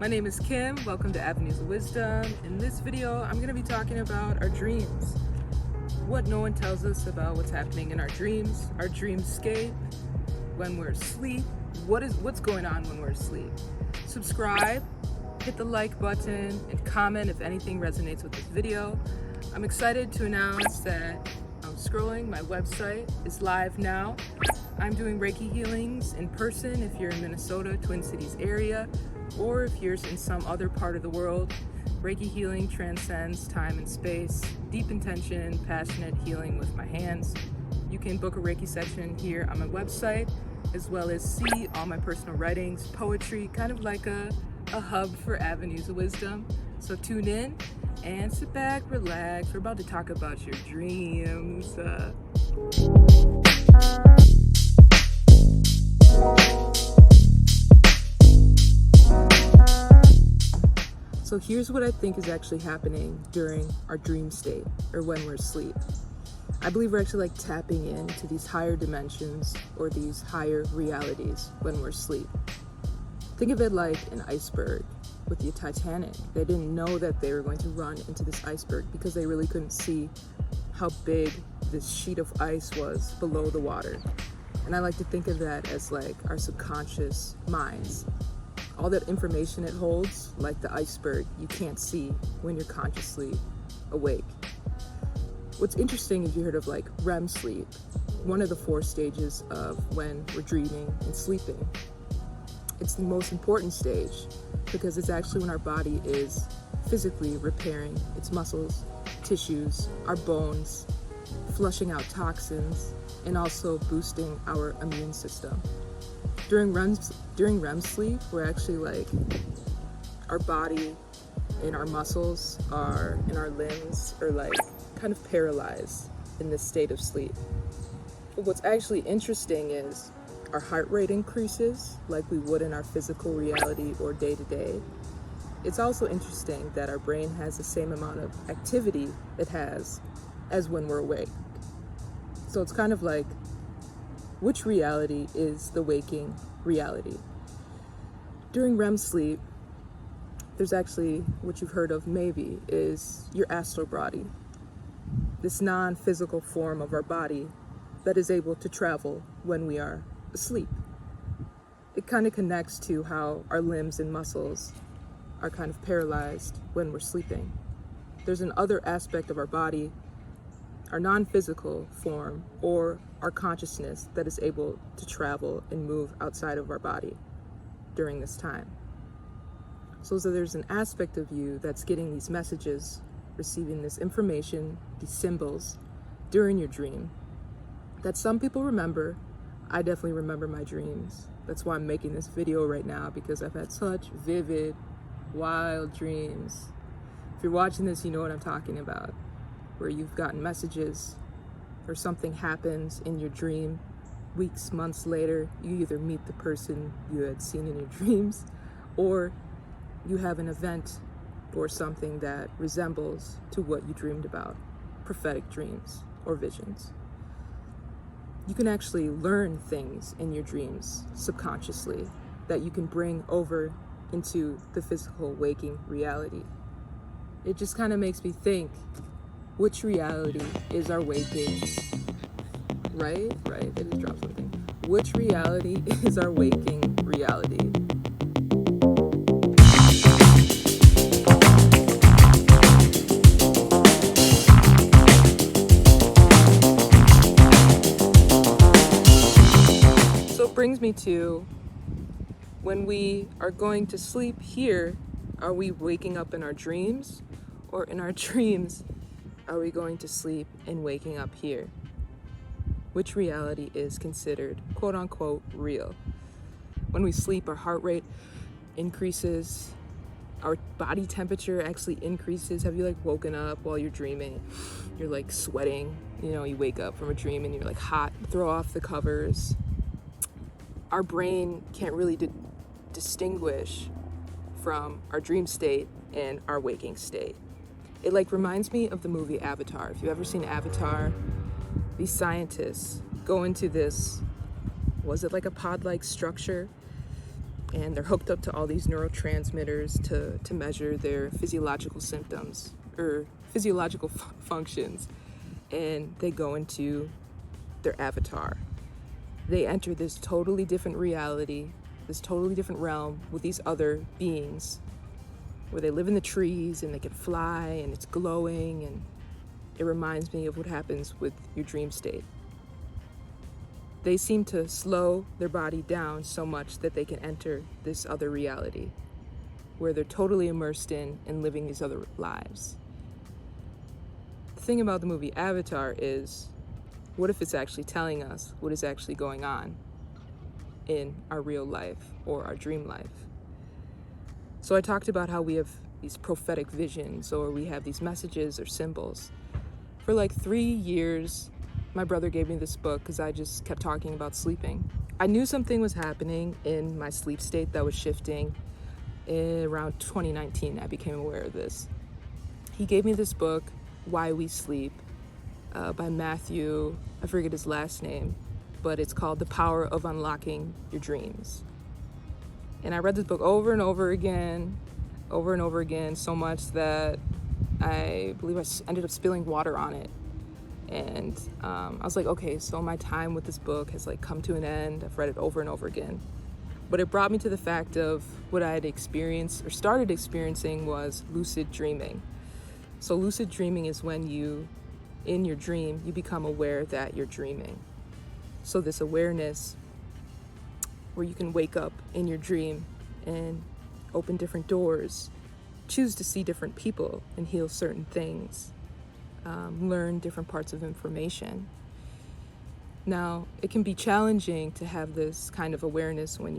My name is Kim. Welcome to Avenues of Wisdom. In this video, I'm going to be talking about our dreams. What no one tells us about what's happening in our dreamscape, when we're asleep, what's going on when we're asleep. Subscribe, hit the like button, and comment if anything resonates with this video. I'm excited to announce that I'm scrolling. My website is live now. I'm doing Reiki healings in person if you're in Minnesota, Twin Cities area, or if you're in some other part of the world. Reiki healing transcends time and space, deep intention, passionate healing with my hands. You can book a Reiki session here on my website, as well as see all my personal writings, poetry, kind of like a hub for Avenues of Wisdom. So tune in and sit back, relax. We're about to talk about your dreams. So here's what I think is actually happening during our dream state, or when we're asleep. I believe we're actually like tapping into these higher dimensions or these higher realities when we're asleep. Think of it like an iceberg with the Titanic. They didn't know that they were going to run into this iceberg because they really couldn't see how big this sheet of ice was below the water. And I like to think of that as like our subconscious minds. All that information it holds, like the iceberg, you can't see when you're consciously awake. What's interesting is you heard of like REM sleep, one of the 4 stages of when we're dreaming and sleeping. It's the most important stage because it's actually when our body is physically repairing its muscles, tissues, our bones, flushing out toxins, and also boosting our immune system. During REM sleep, we're actually like, our body and our muscles and our limbs are like kind of paralyzed in this state of sleep. But what's actually interesting is our heart rate increases like we would in our physical reality or day to day. It's also interesting that our brain has the same amount of activity it has as when we're awake. So it's kind of like, which reality is the waking reality? During REM sleep, there's actually what you've heard of maybe is your astral body, this non-physical form of our body that is able to travel when we are asleep. It kind of connects to how our limbs and muscles are kind of paralyzed when we're sleeping. There's another aspect of our body, our non-physical form, or our consciousness that is able to travel and move outside of our body during this time. So there's an aspect of you that's getting these messages, receiving this information, these symbols during your dream that some people remember. I definitely remember my dreams. That's why I'm making this video right now, because I've had such vivid, wild dreams. If you're watching this, you know what I'm talking about, where you've gotten messages or something happens in your dream. Weeks, months later, you either meet the person you had seen in your dreams, or you have an event or something that resembles to what you dreamed about. Prophetic dreams or visions. You can actually learn things in your dreams subconsciously that you can bring over into the physical waking reality. It just kind of makes me think, which reality is our waking? Right? I just dropped something. Which reality is our waking reality? So it brings me to, when we are going to sleep here, are we waking up in our dreams? Or in our dreams, are we going to sleep and waking up here? Which reality is considered quote unquote real? When we sleep, our heart rate increases, our body temperature actually increases. Have you like woken up while you're dreaming? You're like sweating, you wake up from a dream and you're like hot, throw off the covers. Our brain can't really distinguish from our dream state and our waking state. It like reminds me of the movie Avatar. If you've ever seen Avatar, these scientists go into this, was it like a pod-like structure? and they're hooked up to all these neurotransmitters to measure their physiological symptoms or physiological functions, and they go into their avatar. They enter this totally different reality, this totally different realm with these other beings, where they live in the trees and they can fly and it's glowing, and it reminds me of what happens with your dream state. They seem to slow their body down so much that they can enter this other reality where they're totally immersed in and living these other lives. The thing about the movie Avatar is, what if it's actually telling us what is actually going on in our real life or our dream life? So I talked about how we have these prophetic visions, or we have these messages or symbols. For like 3 years, my brother gave me this book because I just kept talking about sleeping. I knew something was happening in my sleep state that was shifting. Around 2019, I became aware of this. He gave me this book, Why We Sleep, by Matthew, I forget his last name, but it's called The Power of Unlocking Your Dreams. And I read this book over and over again, so much that I believe I ended up spilling water on it. And I was like, okay, so my time with this book has like come to an end. I've read it over and over again. But it brought me to the fact of what I had experienced or started experiencing was lucid dreaming. So lucid dreaming is when you, in your dream, you become aware that you're dreaming. So this awareness where you can wake up in your dream and open different doors, choose to see different people and heal certain things, learn different parts of information. Now, it can be challenging to have this kind of awareness when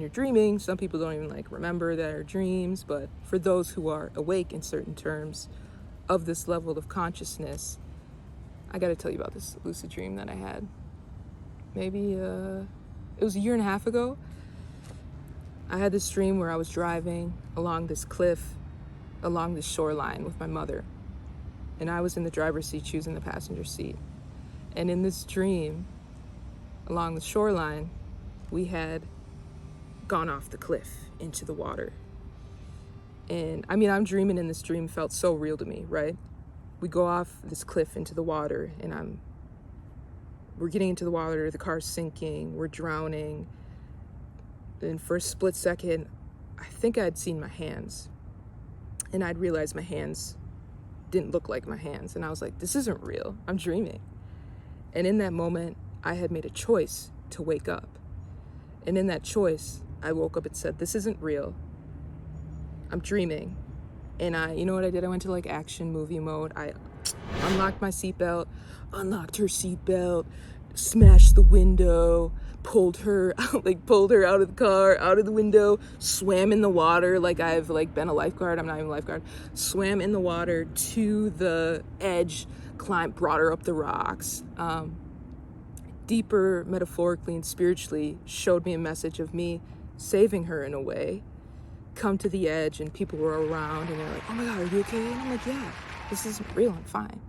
you're dreaming. Some people don't even like remember their dreams, but for those who are awake in certain terms of this level of consciousness, I got to tell you about this lucid dream that I had. Maybe it was a year and a half ago. I had this dream where I was driving along this cliff, along the shoreline with my mother, and I was in the driver's seat, she was in the passenger seat. And in this dream, along the shoreline, we had gone off the cliff into the water. And I mean, I'm dreaming, and this dream felt so real to me, right? We go off this cliff into the water, and we're getting into the water, the car's sinking, we're drowning. And for a split second, I think I'd seen my hands, and I'd realized my hands didn't look like my hands. And I was like, this isn't real, I'm dreaming. And in that moment, I had made a choice to wake up. And in that choice, I woke up and said, this isn't real, I'm dreaming. And you know what I did? I went to like action movie mode. I unlocked my seatbelt, unlocked her seatbelt, smashed the window, pulled her out of the car, out of the window, swam in the water like I've like been a lifeguard. I'm not even a lifeguard. Swam in the water to the edge, brought her up the rocks. Deeper, metaphorically and spiritually, showed me a message of me saving her in a way. Come to the edge, and people were around, and they're like, oh my God, are you okay? And I'm like, yeah, this isn't real, I'm fine.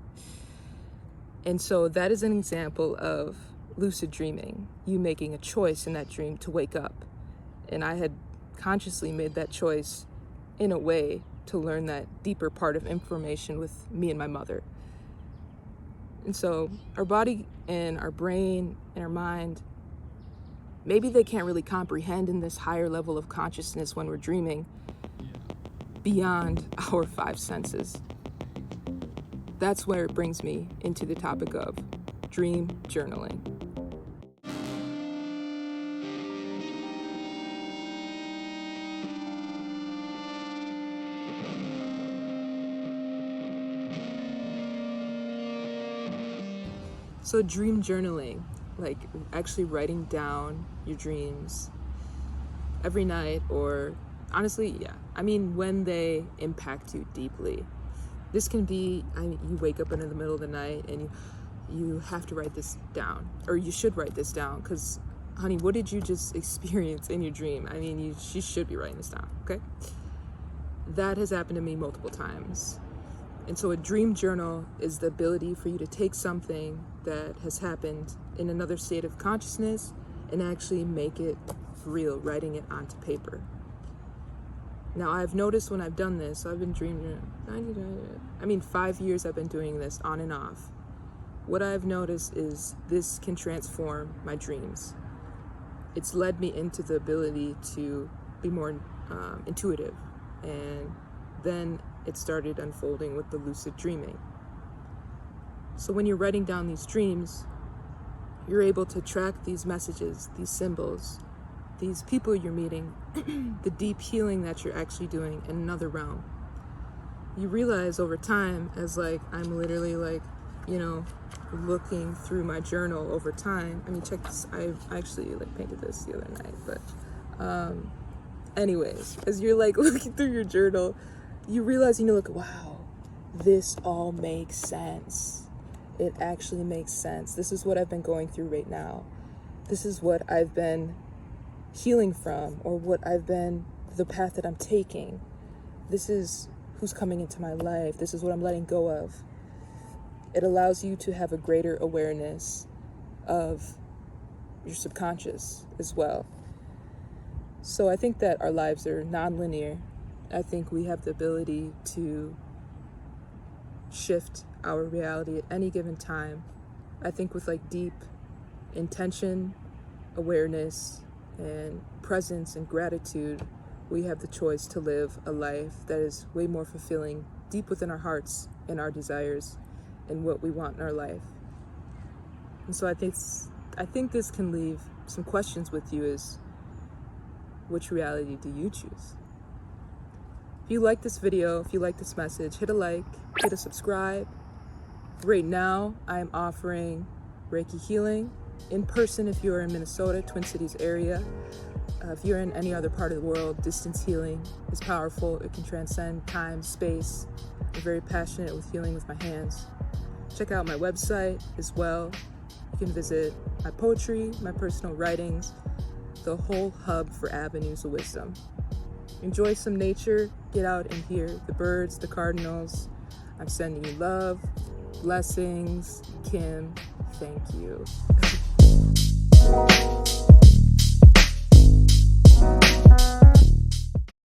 And so that is an example of lucid dreaming, you making a choice in that dream to wake up. And I had consciously made that choice in a way to learn that deeper part of information with me and my mother. And so our body and our brain and our mind, maybe they can't really comprehend in this higher level of consciousness when we're dreaming beyond our 5 senses. That's where it brings me into the topic of dream journaling. So dream journaling, like actually writing down your dreams every night, or honestly, yeah, I mean, when they impact you deeply. This can be, you wake up in the middle of the night and you have to write this down, or you should write this down, because honey, what did you just experience in your dream? I mean, you should be writing this down, okay? That has happened to me multiple times. And so a dream journal is the ability for you to take something that has happened in another state of consciousness and actually make it for real, writing it onto paper. Now, I've noticed when I've done this, so I've been dreaming, 5 years I've been doing this on and off. What I've noticed is this can transform my dreams. It's led me into the ability to be more intuitive. And then it started unfolding with the lucid dreaming. So when you're writing down these dreams, you're able to track these messages, these symbols, these people you're meeting, the deep healing that you're actually doing in another realm. You realize over time, as I'm literally looking through my journal over time. I mean, check this. I actually painted this the other night, but anyways, as you're looking through your journal, you realize, wow, this all makes sense. It actually makes sense. This is what I've been going through right now. This is what I've been healing from, or the path that I'm taking. This is who's coming into my life. This is what I'm letting go of. It allows you to have a greater awareness of your subconscious as well. So I think that our lives are non-linear. I think we have the ability to shift our reality at any given time. I think with deep intention, awareness, and presence and gratitude, we have the choice to live a life that is way more fulfilling, deep within our hearts and our desires and what we want in our life. And so I think this can leave some questions with you: is which reality do you choose? If you like this video, if you like this message, hit a like, hit a subscribe. Right now, I'm offering Reiki healing in person if you're in Minnesota, Twin Cities area. If you're in any other part of the world, distance healing is powerful. It can transcend time, space. I'm very passionate with healing with my hands. Check out my website as well. You can visit my poetry, my personal writings, the whole hub for avenues of wisdom. Enjoy some nature, get out and hear the birds, the cardinals. I'm sending you love, blessings. Kim, thank you.